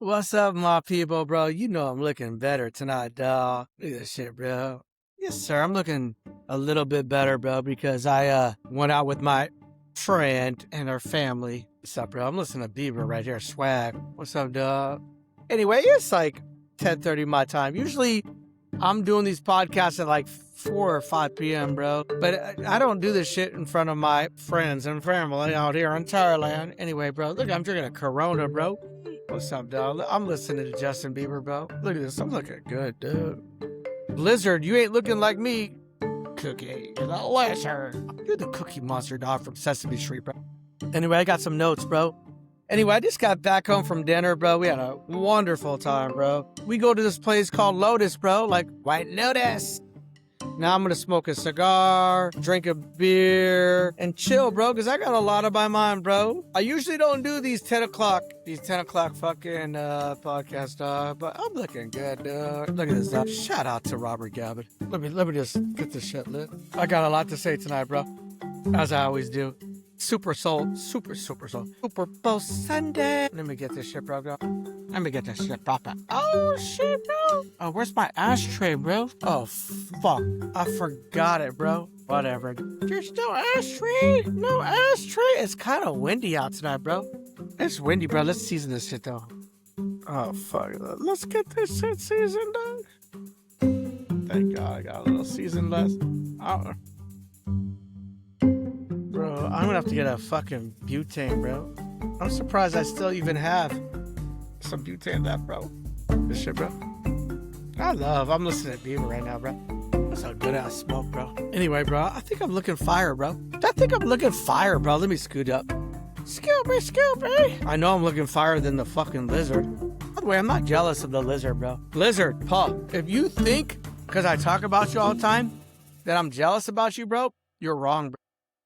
What's up, my people, bro? You know I'm looking better tonight, dog. Look at this shit, bro. Yes, sir. I'm looking a little bit better, bro, because I went out with my friend and her family. What's up, bro? I'm listening to Bieber right here. Swag. What's up, dog? Anyway, it's like 10:30 my time. Usually I'm doing these podcasts at like 4 or 5 p.m., bro. But I don't do this shit in front of my friends and family out here in Thailand. Anyway, bro, look, I'm drinking a Corona, bro. What's up, dog? I'm listening to Justin Bieber, bro. Look at this. I'm looking good, dude. Blizzard, you ain't looking like me. Cookie, you're the lizard. You're the Cookie Monster, dog, from Sesame Street, bro. Anyway, I got some notes, bro. Anyway, I just got back home from dinner, bro. We had a wonderful time, bro. We go to this place called Lotus, bro. Like, White Lotus. Now I'm gonna smoke a cigar, drink a beer, and chill, bro, because I got a lot on my mind, bro. I usually don't do these 10 o'clock fucking podcasts, dog, but I'm looking good, dog. Look at this, dog. Shout out to Robert Gabbard. Let me just get this shit lit. I got a lot to say tonight, bro, as I always do. Super Bowl Sunday. Let me get this shit, bro. Let me get this shit proper. Oh, shit, bro. Oh, where's my ashtray, bro? Oh, fuck. I forgot it, bro. Whatever. There's no ashtray. No ashtray. It's kind of windy out tonight, bro. It's windy, bro. Let's season this shit, though. Oh, fuck. Let's get this shit seasoned, dog. Thank God I got a little season left. Oh. Bro, I'm gonna have to get a fucking butane, bro. I'm surprised I still even have some butane left, bro. This shit, bro. I'm listening to Bieber right now, bro. That's a good ass smoke, bro. Anyway, bro, I think I'm looking fire, bro. Let me scoot up. Scoop me. I know I'm looking fire than the fucking lizard. By the way, I'm not jealous of the lizard, bro. Lizard, Paul, if you think, because I talk about you all the time, that I'm jealous about you, bro, you're wrong, bro.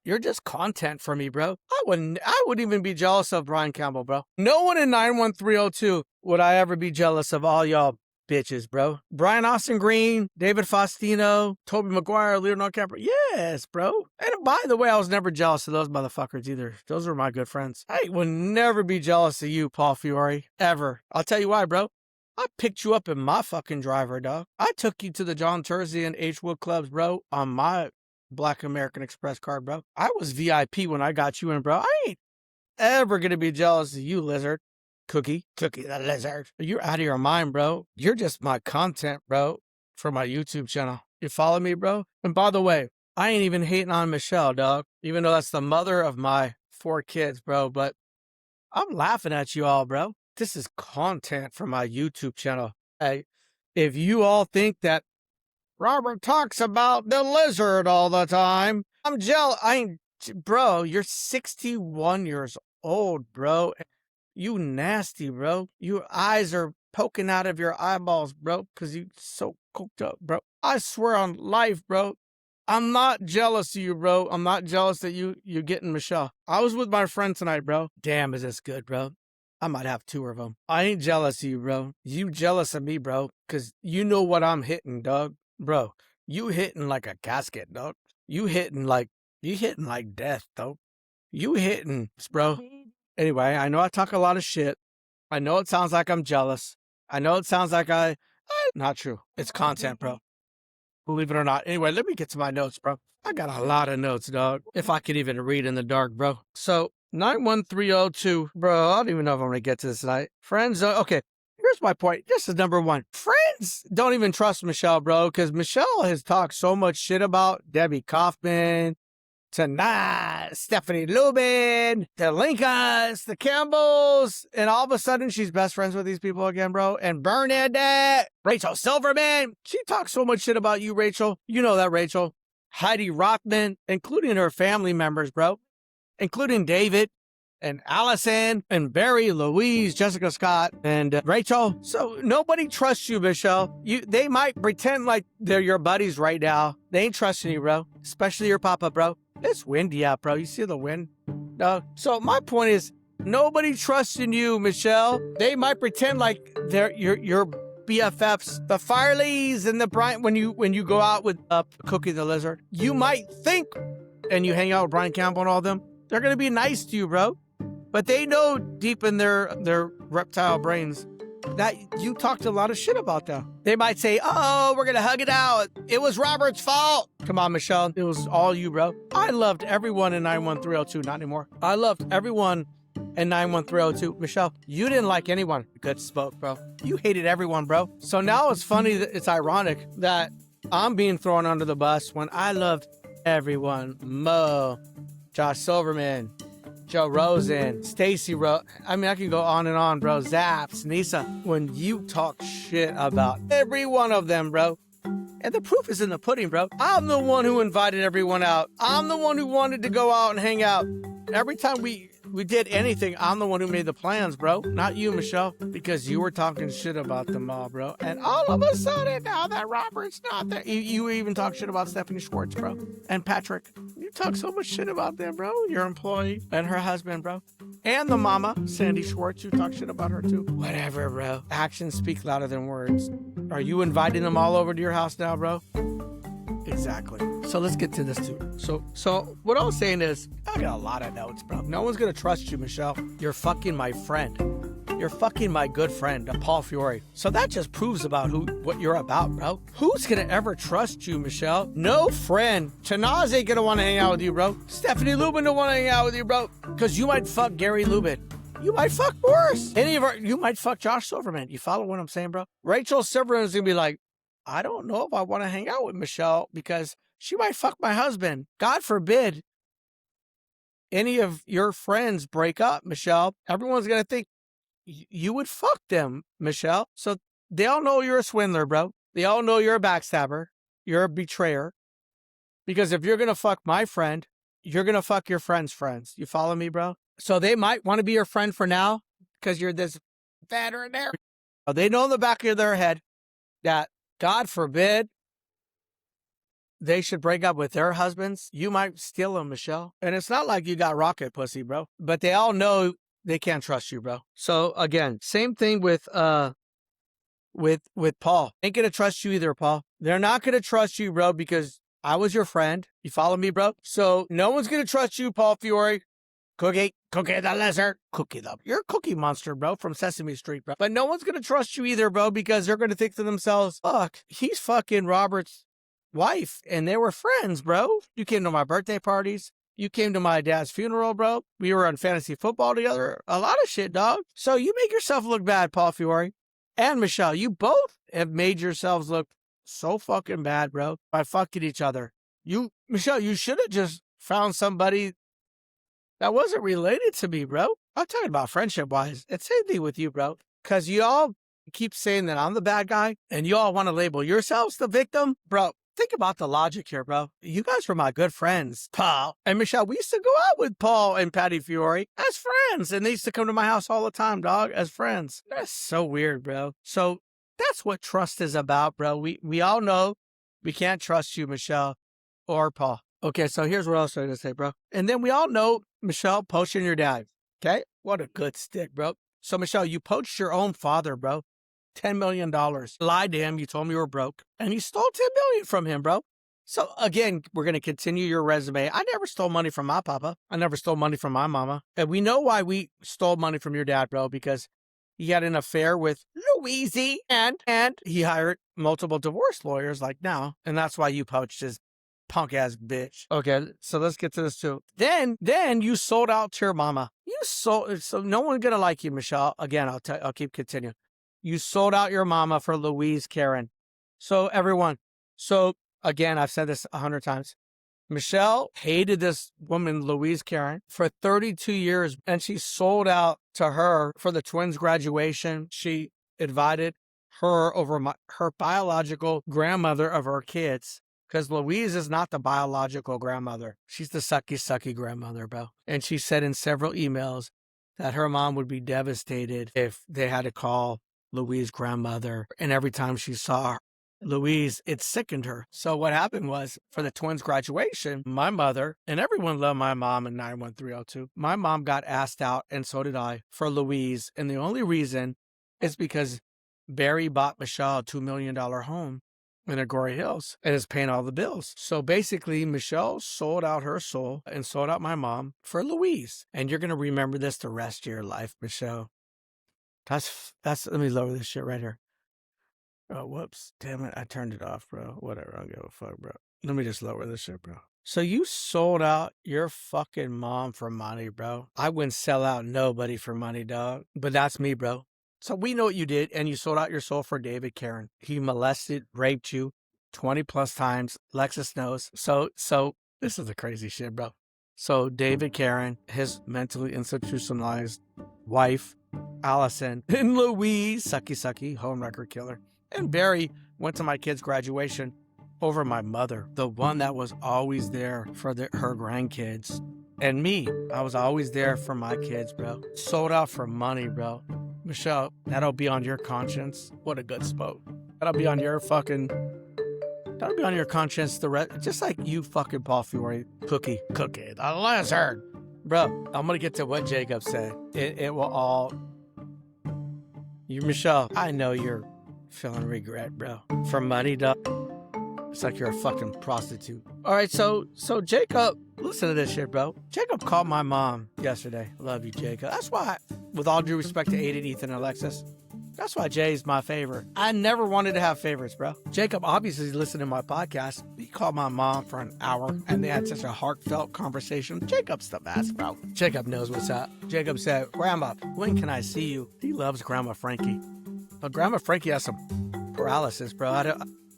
You're just content for me, bro. I wouldn't even be jealous of Brian Campbell, bro. No one in 91302 would I ever be jealous of all y'all bitches, bro. Brian Austin Green, David Faustino, Tobey Maguire, Leonardo DiCaprio. Yes, bro. And by the way, I was never jealous of those motherfuckers either. Those were my good friends. I would never be jealous of you, Paul Fiore. Ever. I'll tell you why, bro. I picked you up in my fucking driver, dog. I took you to the John Terzi and H. Wood clubs, bro, on my Black American Express card, bro. I was VIP when I got you in, bro. I ain't ever gonna be jealous of you, lizard. Cookie the lizard. You're out of your mind, bro. You're just my content, bro, for my YouTube channel. You follow me, bro? And by the way, I ain't even hating on Michelle, dog, even though that's the mother of my 4 kids, bro, but I'm laughing at you all, bro. This is content for my YouTube channel. Hey, if you all think that Robert talks about the lizard all the time, I'm jealous. Bro, you're 61 years old, bro. You nasty, bro. Your eyes are poking out of your eyeballs, bro, because you so coked up, bro. I swear on life, bro. I'm not jealous of you, bro. I'm not jealous that you're getting Michelle. I was with my friend tonight, bro. Damn, is this good, bro? I might have 2 of them. I ain't jealous of you, bro. You jealous of me, bro, because you know what I'm hitting, dog. Bro, you hitting like a casket, dog. You hitting like death, dog. You hitting, bro. Anyway, I know I talk a lot of shit. I know it sounds like I'm jealous. I know it sounds like not true. It's content, bro. Believe it or not. Anyway, let me get to my notes, bro. I got a lot of notes, dog. If I could even read in the dark, bro. So, 91302, bro, I don't even know if I'm going to get to this tonight. Friends, okay. Here's my point. This is number 1. Friends don't even trust Michelle, bro, because Michelle has talked so much shit about Debbie Kaufman, to Stephanie Lubin, the Lincolns, the Campbells, and all of a sudden she's best friends with these people again, bro. And Bernadette, Rachel Silverman, she talks so much shit about you, Rachel. You know that, Rachel. Heidi Rothman, including her family members, bro, including David and Allison and Barry, Louise, Jessica Scott, and Rachel. So nobody trusts you, Michelle. They might pretend like they're your buddies right now. They ain't trusting you, bro. Especially your papa, bro. It's windy out, bro. You see the wind? So my point is, nobody trusts in you, Michelle. They might pretend like they're your BFFs, the Farleys and the Brian. When you go out with Cookie the Lizard, you might think, and you hang out with Brian Campbell and all them, they're gonna be nice to you, bro. But they know deep in their reptile brains that you talked a lot of shit about them. They might say, oh, we're going to hug it out. It was Robert's fault. Come on, Michelle. It was all you, bro. I loved everyone in 91302. Not anymore. I loved everyone in 91302. Michelle, you didn't like anyone. Good spoke, bro. You hated everyone, bro. So now it's funny, that it's ironic that I'm being thrown under the bus when I loved everyone. Mo, Josh Silverman, Joe Rosen, Stacy I mean, I can go on and on, bro. Zaps, Nisa. When you talk shit about every one of them, bro, and the proof is in the pudding, bro. I'm the one who invited everyone out. I'm the one who wanted to go out and hang out. Every time we did anything, I'm the one who made the plans, bro. Not you, Michelle, because you were talking shit about them all, bro. And all of a sudden, now that Robert's not there, you even talk shit about Stephanie Schwartz, bro. And Patrick. You talk so much shit about them, bro. Your employee and her husband, bro. And the mama, Sandy Schwartz, you talk shit about her too. Whatever, bro. Actions speak louder than words. Are you inviting them all over to your house now, bro? Exactly. So let's get to this too. So what I was saying is, I got a lot of notes, bro. No one's gonna trust you, Michelle. You're fucking my friend. You're fucking my good friend, Paul Fiore. So that just proves about what you're about, bro. Who's gonna ever trust you, Michelle? No friend. Chanaz ain't gonna wanna hang out with you, bro. Stephanie Lubin don't wanna hang out with you, bro. Because you might fuck Gary Lubin. You might fuck Boris. You might fuck Josh Silverman. You follow what I'm saying, bro? Rachel Silverman is gonna be like, I don't know if I want to hang out with Michelle because she might fuck my husband. God forbid any of your friends break up, Michelle. Everyone's going to think you would fuck them, Michelle. So they all know you're a swindler, bro. They all know you're a backstabber. You're a betrayer. Because if you're going to fuck my friend, you're going to fuck your friend's friends. You follow me, bro? So they might want to be your friend for now because you're this veterinarian. They know in the back of their head that God forbid they should break up with their husbands. You might steal them, Michelle. And it's not like you got rocket pussy, bro. But they all know they can't trust you, bro. So again, same thing with Paul. Ain't gonna trust you either, Paul. They're not gonna trust you, bro, because I was your friend. You follow me, bro? So no one's gonna trust you, Paul Fiore. Cookie the lizard. You're a cookie monster, bro, from Sesame Street, bro. But no one's going to trust you either, bro, because they're going to think to themselves, fuck, he's fucking Robert's wife, and they were friends, bro. You came to my birthday parties. You came to my dad's funeral, bro. We were on fantasy football together. A lot of shit, dog. So you make yourself look bad, Paul Fiore. And Michelle, you both have made yourselves look so fucking bad, bro, by fucking each other. Michelle, you should have just found somebody that wasn't related to me, bro. I'm talking about friendship-wise. It's same thing with you, bro. Because you all keep saying that I'm the bad guy, and you all want to label yourselves the victim. Bro, think about the logic here, bro. You guys were my good friends, Paul. And Michelle, we used to go out with Paul and Patty Fiore as friends, and they used to come to my house all the time, dog, as friends. That's so weird, bro. So that's what trust is about, bro. We all know we can't trust you, Michelle or Paul. Okay, so here's what else I'm going to say, bro. And then we all know Michelle poaching your dad. Okay? What a good stick, bro. So, Michelle, you poached your own father, bro. $10 million. Lied to him. You told him you were broke. And you stole $10 million from him, bro. So, again, we're going to continue your resume. I never stole money from my papa. I never stole money from my mama. And we know why we stole money from your dad, bro, because he had an affair with Louise and he hired multiple divorce lawyers like now. And that's why you poached his punk ass bitch. Okay, so let's get to this too. Then you sold out to your mama. So no one's gonna like you, Michelle. Again, I'll keep continuing. You sold out your mama for Louise Karen. So everyone, again, I've said this 100 times. Michelle hated this woman, Louise Karen, for 32 years, and she sold out to her for the twins' graduation. She invited her over her biological grandmother of her kids. Because Louise is not the biological grandmother. She's the sucky grandmother, bro. And she said in several emails that her mom would be devastated if they had to call Louise's grandmother. And every time she saw Louise, it sickened her. So what happened was, for the twins' graduation, my mother, and everyone loved my mom in 91302, my mom got asked out, and so did I, for Louise. And the only reason is because Barry bought Michelle a $2 million home in Agoura Hills and is paying all the bills. So basically, Michelle sold out her soul and sold out my mom for Louise. And you're going to remember this the rest of your life, Michelle. Let me lower this shit right here. Oh, whoops. Damn it. I turned it off, bro. Whatever. I don't give a fuck, bro. Let me just lower this shit, bro. So you sold out your fucking mom for money, bro. I wouldn't sell out nobody for money, dog. But that's me, bro. So we know what you did, and you sold out your soul for David Karen. He molested, raped you 20 plus times. Lexus knows. So this is the crazy shit, bro. So David Karen, his mentally institutionalized wife, Allison, and Louise, sucky, home record killer. And Barry went to my kid's graduation over my mother, the one that was always there for her grandkids. And me, I was always there for my kids, bro. Sold out for money, bro. Michelle, that'll be on your conscience. What a good spoke. That'll be on your conscience the rest, just like you fucking Paul Fiore, Cookie, the lizard. Bro, I'm gonna get to what Jacob said. It will all... You, Michelle, I know you're feeling regret, bro. For money, dog. It's like you're a fucking prostitute. All right, so Jacob, listen to this shit, bro. Jacob called my mom yesterday. Love you, Jacob. That's why, with all due respect to Aiden, Ethan, and Alexis, that's why Jay's my favorite. I never wanted to have favorites, bro. Jacob obviously listened to my podcast. He called my mom for an hour, and they had such a heartfelt conversation. Jacob's the best, bro. Jacob knows what's up. Jacob said, Grandma, when can I see you? He loves Grandma Frankie. But Grandma Frankie has some paralysis, bro.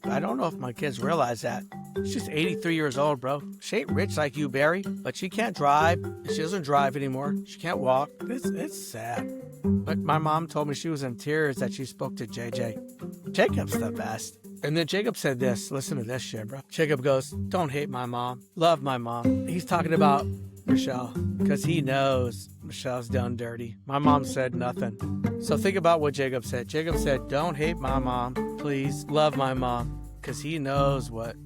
I don't know if my kids realize that. She's 83 years old, bro. She ain't rich like you, Barry, but she can't drive. She doesn't drive anymore. She can't walk. It's sad. But my mom told me she was in tears that she spoke to JJ. Jacob's the best. And then Jacob said this. Listen to this shit, bro. Jacob goes, don't hate my mom. Love my mom. He's talking about Michelle because he knows Michelle's done dirty. My mom said nothing. So think about what Jacob said. Jacob said, don't hate my mom. Please love my mom because he knows what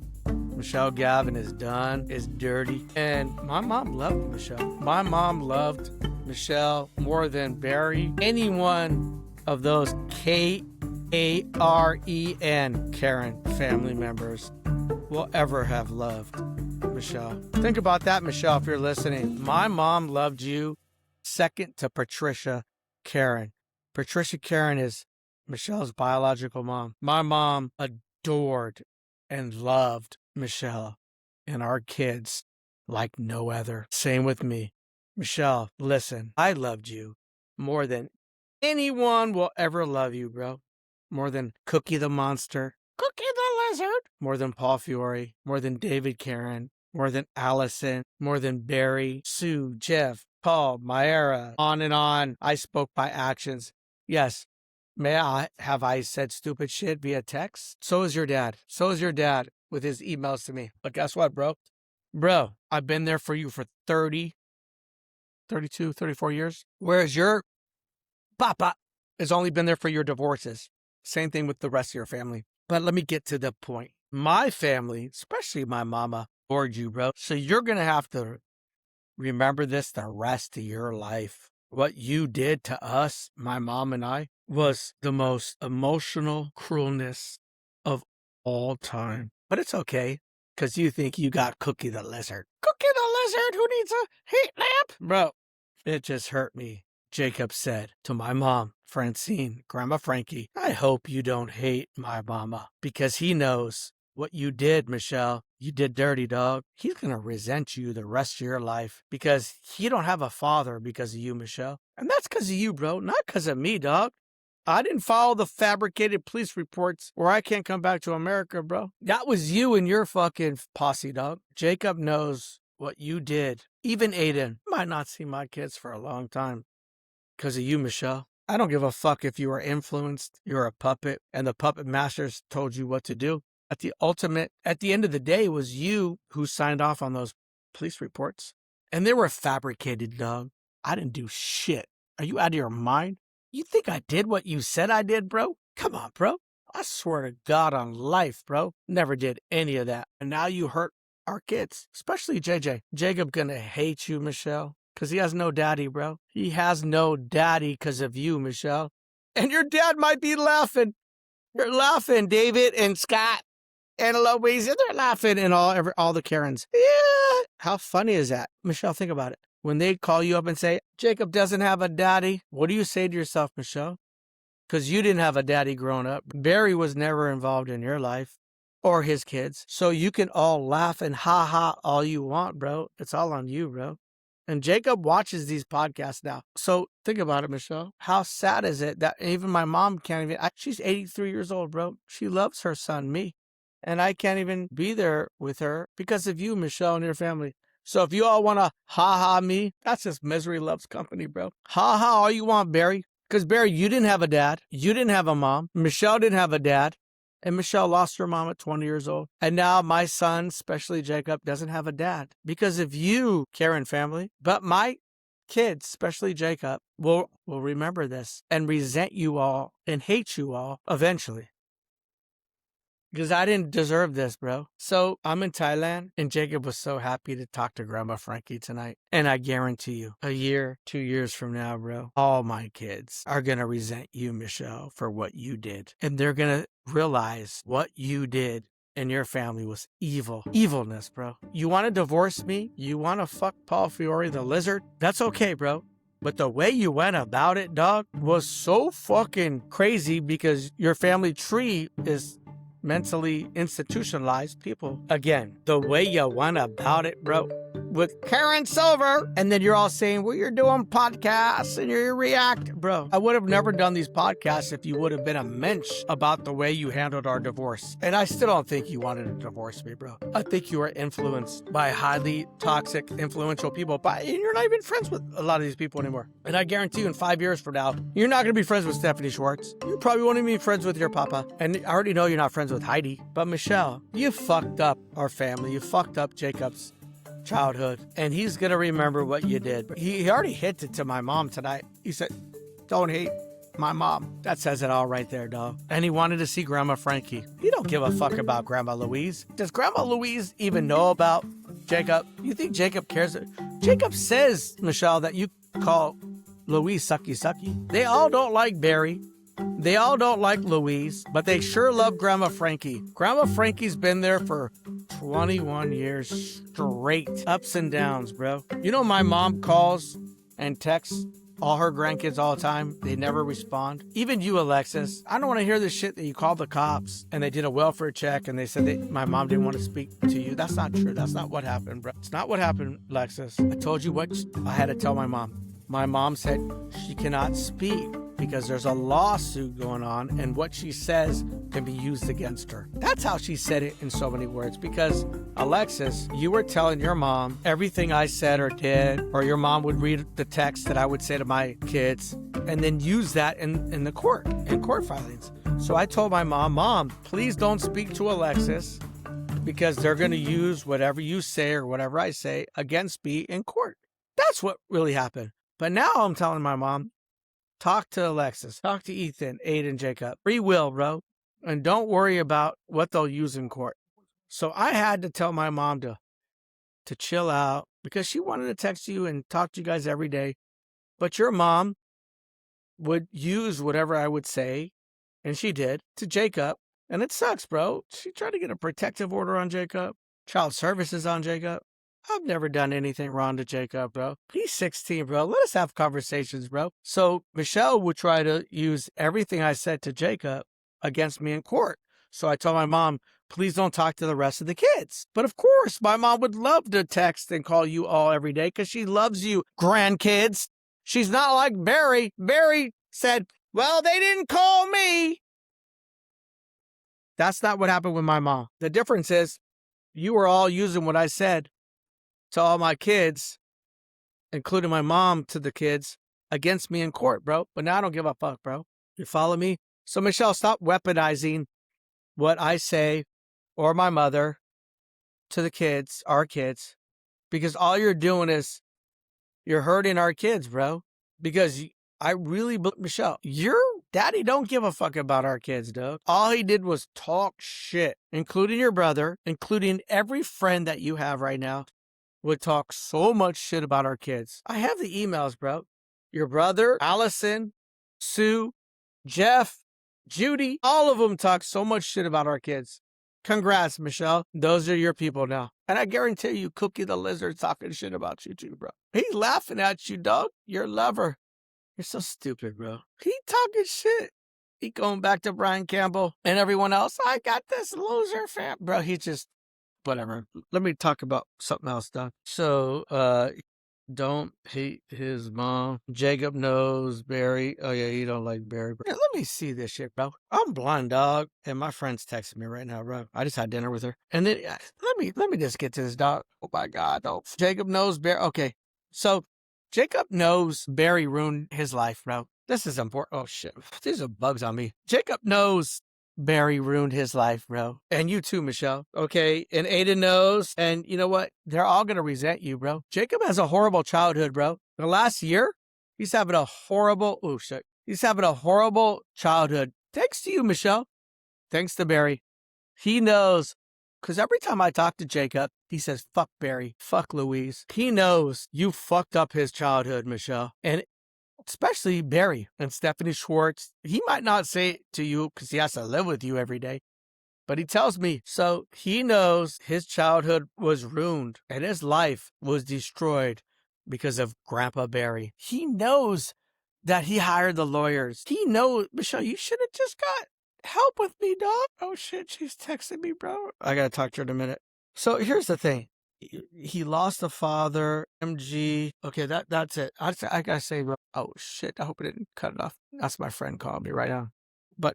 Michelle Gavin has done is dirty. And my mom loved Michelle. My mom loved Michelle more than Barry. Any one of those Karen family members will ever have loved Michelle. Think about that, Michelle, if you're listening. My mom loved you second to Patricia Karen. Patricia Karen is Michelle's biological mom. My mom adored and loved Michelle and our kids like no other. Same with me. Michelle, listen, I loved you more than anyone will ever love you, bro. More than Cookie the Monster, Cookie the Lizard, more than Paul Fiore, more than David Karen, more than Allison, more than Barry, Sue, Jeff, Paul, Myra, on and on. I spoke by actions. Yes. Have I said stupid shit via text? So is your dad. So is your dad with his emails to me. But guess what, bro? Bro, I've been there for you for 30, 32, 34 years. Whereas your papa has only been there for your divorces. Same thing with the rest of your family. But let me get to the point. My family, especially my mama, bored you, bro. So you're going to have to remember this the rest of your life. What you did to us, my mom and I, was the most emotional cruelness of all time. But it's okay, because you think you got Cookie the Lizard. Cookie the Lizard who needs a heat lamp? Bro, it just hurt me. Jacob said to my mom, Francine, Grandma Frankie, I hope you don't hate my mama, because he knows what you did, Michelle. You did dirty, dog. He's going to resent you the rest of your life because he don't have a father because of you, Michelle. And that's because of you, bro, not because of me, dog. I didn't follow the fabricated police reports where I can't come back to America, bro. That was you and your fucking posse, dog. Jacob knows what you did. Even Aiden might not see my kids for a long time because of you, Michelle. I don't give a fuck if you were influenced, you're a puppet, and the puppet masters told you what to do. At the end of the day, it was you who signed off on those police reports. And they were fabricated, dog. I didn't do shit. Are you out of your mind? You think I did what you said I did, bro? Come on, bro. I swear to God on life, bro. Never did any of that. And now you hurt our kids, especially JJ. Jacob gonna hate you, Michelle, because he has no daddy, bro. He has no daddy because of you, Michelle. And your dad might be laughing. You're laughing, David and Scott. And Louise, they're laughing, and all the Karens. Yeah. How funny is that? Michelle, think about it. When they call you up and say, Jacob doesn't have a daddy, what do you say to yourself, Michelle? because you didn't have a daddy growing up. Barry was never involved in your life or his kids. So you can all laugh and ha ha all you want, bro. It's all on you, bro. And Jacob watches these podcasts now. So think about it, Michelle. How sad is it that even my mom can't even, she's 83 years old, bro. She loves her son, me. And I can't even be there with her because of you, Michelle, and your family. So if you all want to ha-ha me, that's just misery loves company, bro. Ha-ha all you want, Barry. Because, Barry, you didn't have a dad. You didn't have a mom. Michelle didn't have a dad. And Michelle lost her mom at 20 years old. And now my son, especially Jacob, doesn't have a dad. Because of you, Karen family. But my kids, especially Jacob, will remember this and resent you all and hate you all eventually. Because I didn't deserve this, bro. So I'm in Thailand, and Jacob was so happy to talk to Grandma Frankie tonight. And I guarantee you, a year, 2 years from now, bro, all my kids are going to resent you, Michelle, for what you did. And they're going to realize what you did and your family was evil. Evilness, bro. You want to divorce me? You want to fuck Paul Fiore, the lizard? That's okay, bro. But the way you went about it, dog, was so fucking crazy because your family tree is mentally institutionalized people. Again, the way you went about it, bro, with Karen Silver, and then you're all saying, well, you're doing podcasts and you're react. Bro, I would have never done these podcasts if you would have been a mensch about the way you handled our divorce. And I still don't think you wanted to divorce me, bro. I think you were influenced by highly toxic, influential people, and you're not even friends with a lot of these people anymore. And I guarantee you in 5 years from now, you're not going to be friends with Stephanie Schwartz. You probably won't even be friends with your papa. And I already know you're not friends with Heidi. But Michelle, you fucked up our family. You fucked up Jacob's childhood, and he's gonna remember what you did. He already hinted to my mom tonight. He said, don't hate my mom. That says it all right there, dog. And he wanted to see Grandma Frankie. He don't give a fuck about Grandma Louise. Does Grandma Louise even know about Jacob? You think Jacob cares? Jacob says, Michelle, that you call Louise sucky sucky. They all don't like Barry. They all don't like Louise, but they sure love Grandma Frankie. Grandma Frankie's been there for 21 years straight. Ups and downs, bro. You know my mom calls and texts all her grandkids all the time. They never respond. Even you, Alexis. I don't want to hear this shit that you called the cops and they did a welfare check and they said my mom didn't want to speak to you. That's not true. That's not what happened, bro. It's not what happened, Alexis. I told you what I had to tell my mom. My mom said she cannot speak because there's a lawsuit going on and what she says can be used against her. That's how she said it in so many words. Because, Alexis, you were telling your mom everything I said or did, or your mom would read the text that I would say to my kids and then use that in the court, in court filings. So I told my mom, please don't speak to Alexis because they're going to use whatever you say or whatever I say against me in court. That's what really happened. But now I'm telling my mom, talk to Alexis, talk to Ethan, Aiden, Jacob. Free will, bro. And don't worry about what they'll use in court. So I had to tell my mom to chill out because she wanted to text you and talk to you guys every day. But your mom would use whatever I would say, and she did, to Jacob. And it sucks, bro. She tried to get a protective order on Jacob, child services on Jacob. I've never done anything wrong to Jacob, bro. He's 16, bro. Let us have conversations, bro. So Michelle would try to use everything I said to Jacob against me in court. So I told my mom, please don't talk to the rest of the kids. But of course, my mom would love to text and call you all every day because she loves you, grandkids. She's not like Barry. Barry said, well, they didn't call me. That's not what happened with my mom. The difference is you were all using what I said to all my kids, including my mom to the kids, against me in court, bro. But now I don't give a fuck, bro. You follow me? So, Michelle, stop weaponizing what I say or my mother to the kids, our kids, because all you're doing is you're hurting our kids, bro. Because I really, Michelle, your daddy don't give a fuck about our kids, dog. All he did was talk shit, including your brother, including every friend that you have right now. Would talk so much shit about our kids. I have the emails, bro. Your brother, Allison, Sue, Jeff, Judy, all of them talk so much shit about our kids. Congrats, Michelle. Those are your people now. And I guarantee you, Cookie the Lizard's talking shit about you too, bro. He's laughing at you, dog. Your lover. You're so stupid, bro. He talking shit. He going back to Brian Campbell and everyone else. I got this loser fam. Bro, he just, whatever. Let me talk about something else, Doc. So, don't hate his mom. Jacob knows Barry. Oh, yeah, you don't like Barry. Yeah, let me see this shit, bro. I'm blind, dog. And my friend's texting me right now, bro. I just had dinner with her. And then, let me just get to this, dog. Oh, my God. Oh, Jacob knows Barry. Okay. So, Jacob knows Barry ruined his life, bro. This is important. Oh, shit. These are bugs on me. Jacob knows Barry ruined his life, bro. And you too, Michelle. Okay. And Aiden knows. And you know what? They're all going to resent you, bro. Jacob has a horrible childhood, bro. The last year, he's having a horrible, oh shit. He's having a horrible childhood. Thanks to you, Michelle. Thanks to Barry. He knows. Because every time I talk to Jacob, he says, fuck Barry, fuck Louise. He knows you fucked up his childhood, Michelle. And especially Barry and Stephanie Schwartz. He might not say it to you because he has to live with you every day, but he tells me. So he knows his childhood was ruined and his life was destroyed because of Grandpa Barry. He knows that he hired the lawyers. He knows, Michelle, you should have just got help with me, dog. Oh shit, she's texting me, bro. I gotta talk to her in a minute. So here's the thing. He lost a father, MG. Okay, that's it. I gotta say, oh shit, I hope I didn't cut it off. That's my friend calling me right now. But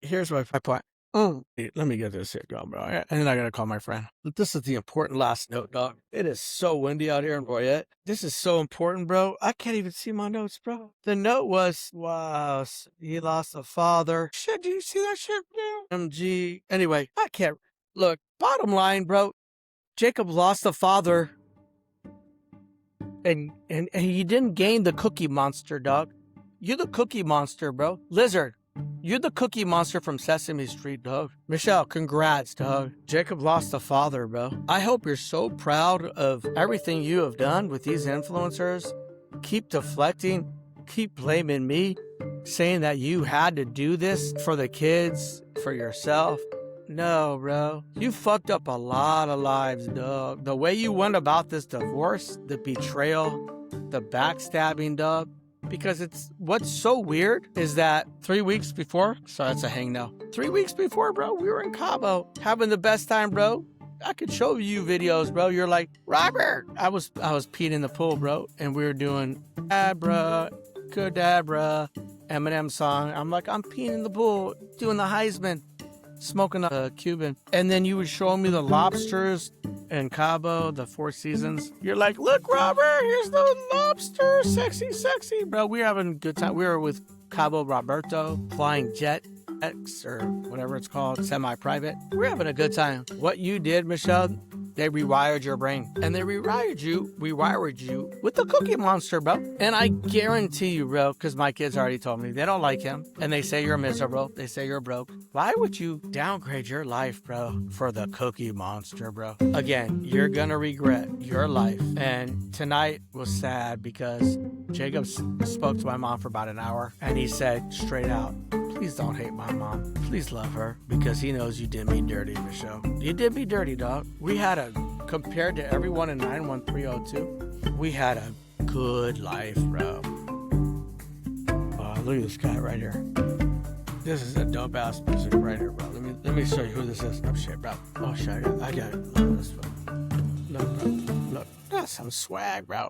here's my point. Let me get this here going, bro. And then I gotta call my friend. But this is the important last note, dog. It is so windy out here in Royette. This is so important, bro. I can't even see my notes, bro. The note was, wow, he lost a father. Shit, did you see that shit, bro? MG. Anyway, I can't. Look, bottom line, bro. Jacob lost a father, and he didn't gain the Cookie Monster, dog. You're the Cookie Monster, bro. Lizard, you're the Cookie Monster from Sesame Street, dog. Michelle, congrats, dog. Jacob lost a father, bro. I hope you're so proud of everything you have done with these influencers. Keep deflecting, keep blaming me, saying that you had to do this for the kids, for yourself. No, bro. You fucked up a lot of lives, dog. The way you went about this divorce, the betrayal, the backstabbing, dog. Because what's so weird is that 3 weeks before, so that's a hang now. 3 weeks before, bro, we were in Cabo having the best time, bro. I could show you videos, bro. You're like, Robert. I was peeing in the pool, bro. And we were doing Abra, Cadabra, Eminem song. I'm like, I'm peeing in the pool, doing the Heisman. Smoking a Cuban. And then you would show me the lobsters in Cabo, the Four Seasons. You're like, look, Robert, here's the lobster. Sexy, sexy. Bro, we were having a good time. We were with Cabo Roberto, flying jet X or whatever it's called, semi-private. We're having a good time. What you did, Michelle, they rewired your brain. And they rewired you with the Cookie Monster, bro. And I guarantee you, bro, because my kids already told me, they don't like him. And they say you're miserable. They say you're broke. Why would you downgrade your life, bro, for the Cookie Monster, bro? Again, you're gonna regret your life. And tonight was sad because Jacob spoke to my mom for about an hour. And he said straight out, please don't hate my mom. Please love her because he knows you did me dirty, Michelle. You did me dirty, dog. We had compared to everyone in 91302, we had a good life, bro. Look at this guy right here. This is a dope ass music right here, bro. Let me show you who this is. Oh shit, bro. Oh shit, I got it. Look at this, bro. Look, bro. Look, that's some swag, bro.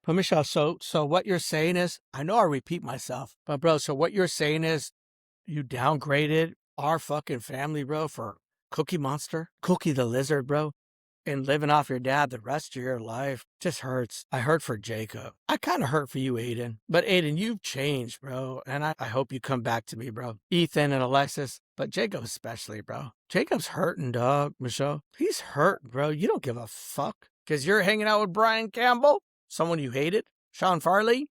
But Michelle, so what you're saying is, I know I repeat myself, but bro, so what you're saying is you downgraded our fucking family, bro, for Cookie Monster, Cookie the Lizard, bro, and living off your dad the rest of your life. Just hurts. I hurt for Jacob. I kind of hurt for you, Aiden. But Aiden, you've changed, bro, and I hope you come back to me, bro. Ethan and Alexis, but Jacob especially, bro. Jacob's hurting, dog, Michelle. He's hurt, bro. You don't give a fuck because you're hanging out with Brian Campbell. Someone you hated, Sean Farley,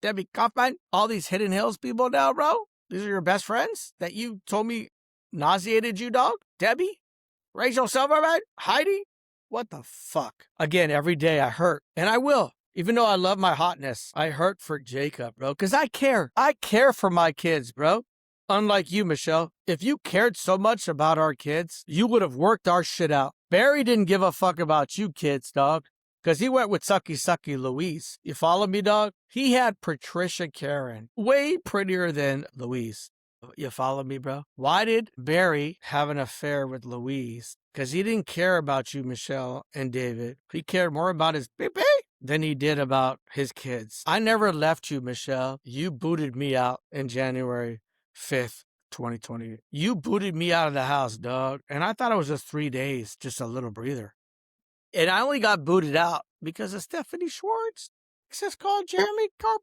Debbie Kaufman, all these Hidden Hills people now, bro. These are your best friends that you told me nauseated you, dog. Debbie, Rachel Silverman, Heidi. What the fuck? Again, every day I hurt, and I will. Even though I love my hotness, I hurt for Jacob, bro, because I care. I care for my kids, bro. Unlike you, Michelle, if you cared so much about our kids, you would have worked our shit out. Barry didn't give a fuck about you kids, dog. Because he went with Sucky Sucky Louise. You follow me, dog? He had Patricia Karen. Way prettier than Louise. You follow me, bro? Why did Barry have an affair with Louise? Because he didn't care about you, Michelle and David. He cared more about his baby than he did about his kids. I never left you, Michelle. You booted me out in January 5th. 2020. You booted me out of the house, dog. And I thought it was just 3 days, just a little breather. And I only got booted out because of Stephanie Schwartz. This is called Jeremy Carpel.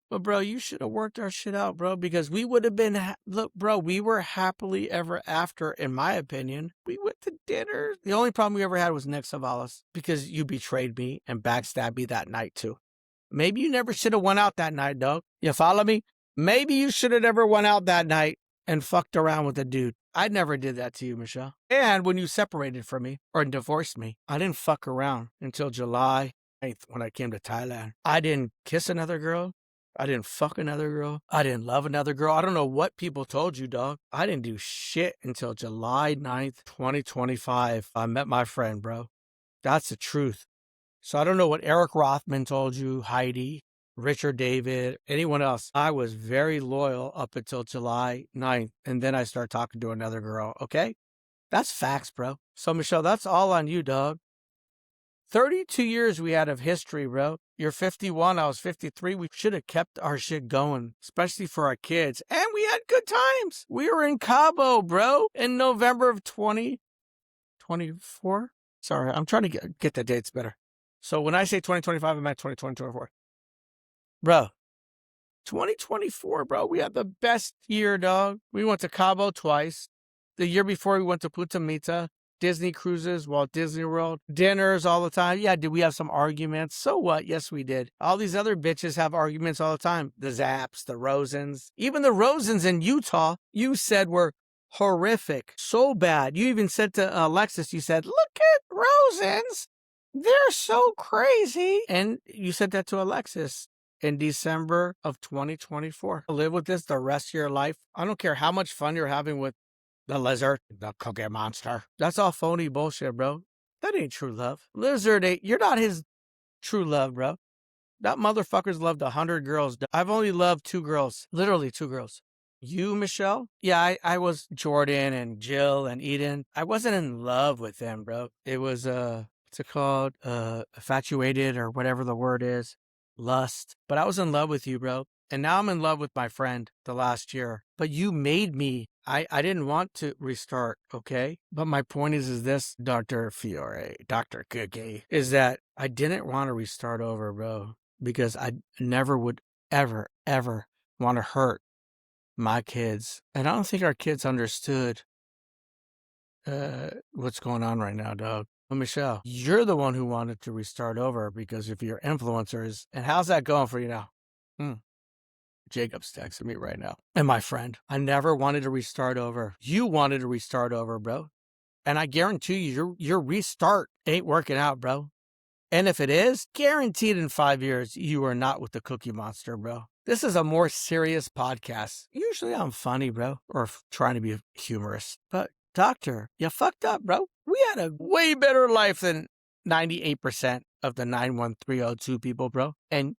But, bro, you should have worked our shit out, bro, because we would have been, look, bro, we were happily ever after, in my opinion. We went to dinner. The only problem we ever had was Nick Savalas because you betrayed me and backstabbed me that night, too. Maybe you never should have went out that night, dog. You follow me? Maybe you should have never went out that night and fucked around with a dude. I never did that to you, Michelle. And when you separated from me or divorced me, I didn't fuck around until July 9th when I came to Thailand. I didn't kiss another girl. I didn't fuck another girl. I didn't love another girl. I don't know what people told you, dog. I didn't do shit until July 9th, 2025. I met my friend, bro. That's the truth. So I don't know what Eric Rothman told you, Heidi, Richard David, anyone else. I was very loyal up until July 9th, and then I started talking to another girl, okay? That's facts, bro. So, Michelle, that's all on you, dog. 32 years we had of history, bro. You're 51, I was 53. We should have kept our shit going, especially for our kids. And we had good times. We were in Cabo, bro, in November of 2024. Sorry, I'm trying to get the dates better. So when I say 2025, I meant 2024. Bro, 2024, bro, we had the best year, dog. We went to Cabo twice. The year before, we went to Punta Mita, Disney cruises, Walt Disney World, dinners all the time. Yeah, did we have some arguments? So what? Yes, we did. All these other bitches have arguments all the time. The Zaps, the Rosens. Even the Rosens in Utah, you said were horrific. So bad. You even said to Alexis, you said, look at Rosens. They're so crazy. And you said that to Alexis in December of 2024. Live with this the rest of your life. I don't care how much fun you're having with the lizard, the cookie monster. That's all phony bullshit, bro. That ain't true love. Lizard ain't, you're not his true love, bro. That motherfucker's loved 100 girls. I've only loved 2 girls. Literally 2 girls. You, Michelle? Yeah, I was Jordan and Jill and Eden. I wasn't in love with them, bro. It was, what's it called? Infatuated or whatever the word is. Lust. But I was in love with you, bro. And now I'm in love with my friend the last year. But you made me. I didn't want to restart, okay? But my point is this, Dr. Fiore, Dr. Cookie, is that I didn't want to restart over, bro. Because I never would ever want to hurt my kids. And I don't think our kids understood what's going on right now, dog. Well, Michelle, you're the one who wanted to restart over because of your influencers. And how's that going for you now? Jacob's texting me right now. And my friend, I never wanted to restart over. You wanted to restart over, bro. And I guarantee you, your restart ain't working out, bro. And if it is, guaranteed in 5 years, you are not with the Cookie Monster, bro. This is a more serious podcast. Usually I'm funny, bro, or trying to be humorous. But doctor, you fucked up, bro. We had a way better life than 98% of the 91302 people, bro. And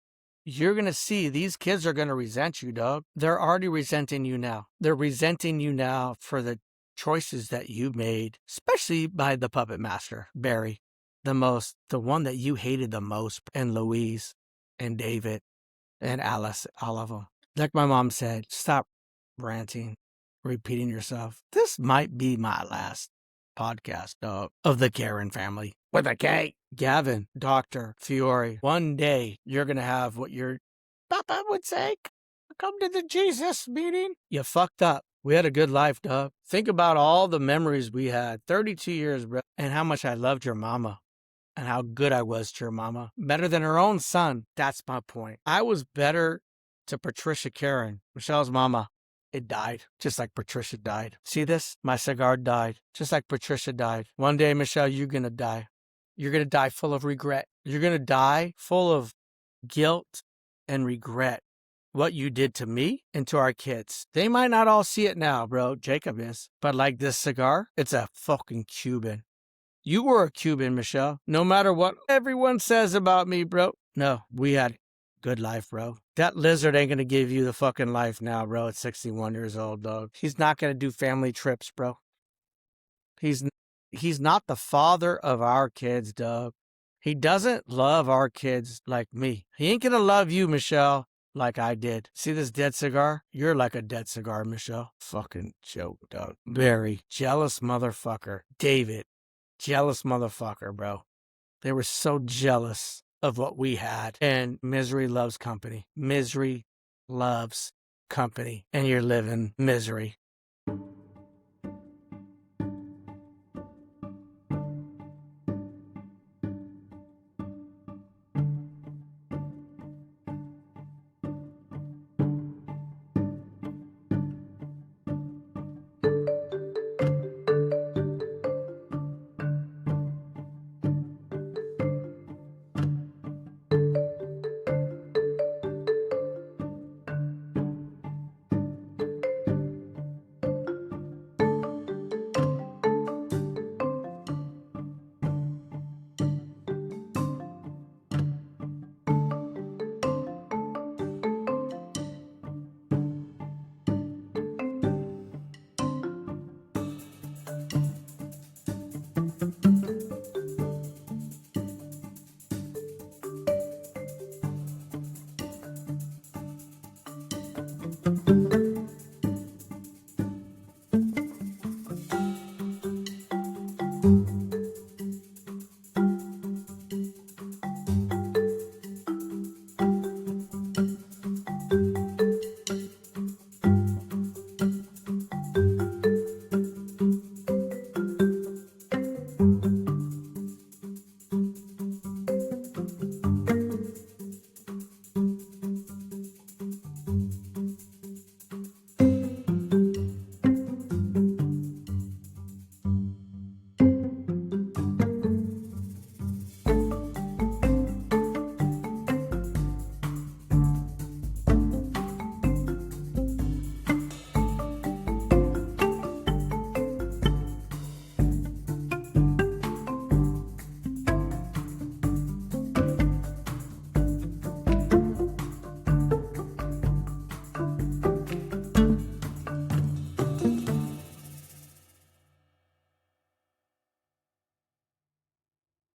you're going to see these kids are going to resent you, dog. They're already resenting you now. They're resenting you now for the choices that you made, especially by the puppet master, Barry. The one that you hated the most, and Louise, and David, and Alice, all of them. Like my mom said, stop ranting, repeating yourself. This might be my last podcast, dog, of the Karen family. With a K. Gavin, Dr. Fiore, one day you're going to have what your papa would say, come to the Jesus meeting. You fucked up. We had a good life, dog. Think about all the memories we had. 32 years, bro. And how much I loved your mama. And how good I was to your mama. Better than her own son. That's my point. I was better to Patricia Karen, Michelle's mama. It died, just like Patricia died. See this? My cigar died, just like Patricia died. One day, Michelle, you're going to die. You're going to die full of regret. You're going to die full of guilt and regret. What you did to me and to our kids. They might not all see it now, bro. Jacob is. But like this cigar, it's a fucking Cuban. You were a Cuban, Michelle. No matter what everyone says about me, bro. No, we had good life, bro. That lizard ain't gonna give you the fucking life now, bro, at 61 years old, dog. He's not gonna do family trips, bro. He's he's not the father of our kids, dog. He doesn't love our kids like me. He ain't gonna love you, Michelle, like I did. See this dead cigar? You're like a dead cigar, Michelle. Fucking joke, dog. Very jealous motherfucker. David. Jealous motherfucker, bro. They were so jealous of what we had. And misery loves company. Misery loves company. And you're living misery.